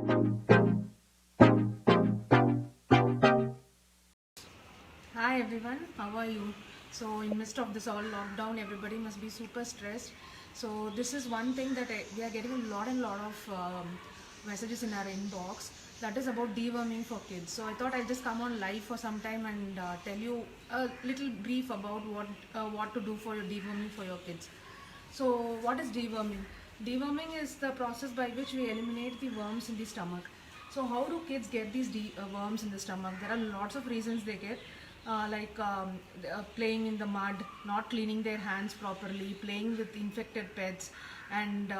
Hi everyone, how are you? So in midst of this all lockdown, everybody must be super stressed. So this is one thing that we are getting a lot and lot of messages in our inbox, that is about deworming for kids. So I thought I'll just come on live for some time and tell you a little brief about what to do for your deworming for your kids. So what is deworming? Deworming is the process by which we eliminate the worms in the stomach. So how do kids get these worms in the stomach? There are lots of reasons they get, playing in the mud, not cleaning their hands properly, playing with infected pets, and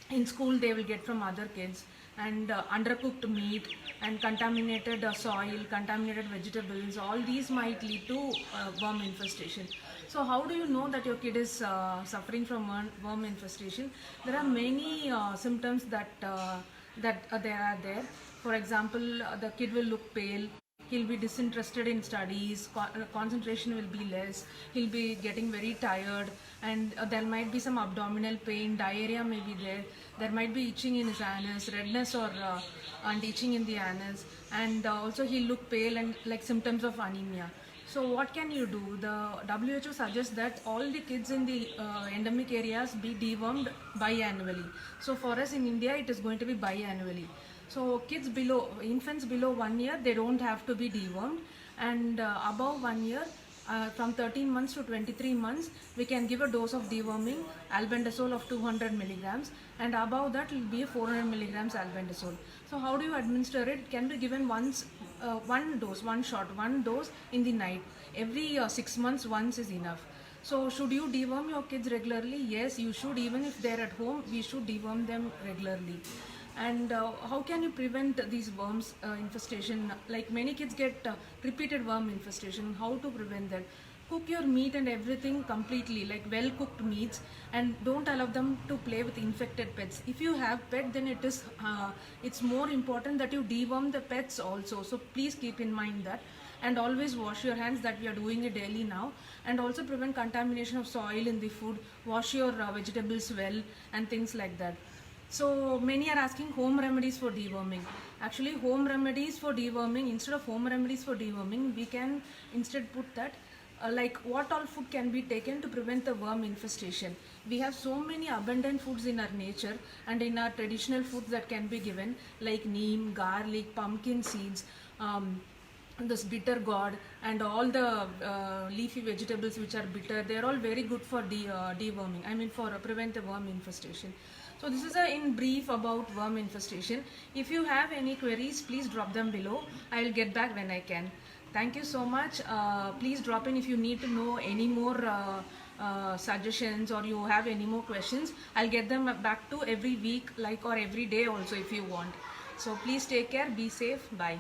in school they will get from other kids, and undercooked meat and contaminated soil, contaminated vegetables. All these might lead to worm infestation. So how do you know that your kid is suffering from worm infestation? There are many symptoms that there are there. For example, the kid will look pale, he'll be disinterested in studies, concentration will be less, he'll be getting very tired, and there might be some abdominal pain, diarrhea may be there, there might be itching in his anus, redness or and itching in the anus, and also he'll look pale and like symptoms of anemia. So what can you do? The WHO suggests that all the kids in the endemic areas be dewormed biannually. So for us in India, it is going to be biannually. So kids below, infants below 1 year, they don't have to be dewormed, and above 1 year, from 13 months to 23 months, we can give a dose of deworming, albendazole of 200 milligrams, and above that it will be 400 milligrams albendazole. So how do you administer it? It can be given once, one dose, one shot, one dose in the night. Every 6 months once is enough. So should you deworm your kids regularly? Yes, you should. Even if they're at home, we should deworm them regularly. And how can you prevent these worms infestation? Like many kids get repeated worm infestation. How to prevent that? Cook your meat and everything completely, like well cooked meats, and don't allow them to play with infected pets. If you have pet, then it's more important that you deworm the pets also. So please keep in mind that, and always wash your hands, that we are doing it daily now, and also prevent contamination of soil in the food. Wash your vegetables well and things like that. So many are asking home remedies for deworming. Actually, home remedies for deworming, instead of home remedies for deworming, we can instead put that like what all food can be taken to prevent the worm infestation. We have so many abundant foods in our nature and in our traditional foods that can be given, like neem, garlic, pumpkin seeds, this bitter gourd, and all the leafy vegetables which are bitter. They are all very good for deworming, I mean for prevent the worm infestation. So this is in brief about worm infestation. If you have any queries, please drop them below. I will get back when I can. Thank you so much. Please drop in if you need to know any more suggestions, or you have any more questions. I'll get them back to every week, like, or every day also if you want. So please take care, be safe, bye.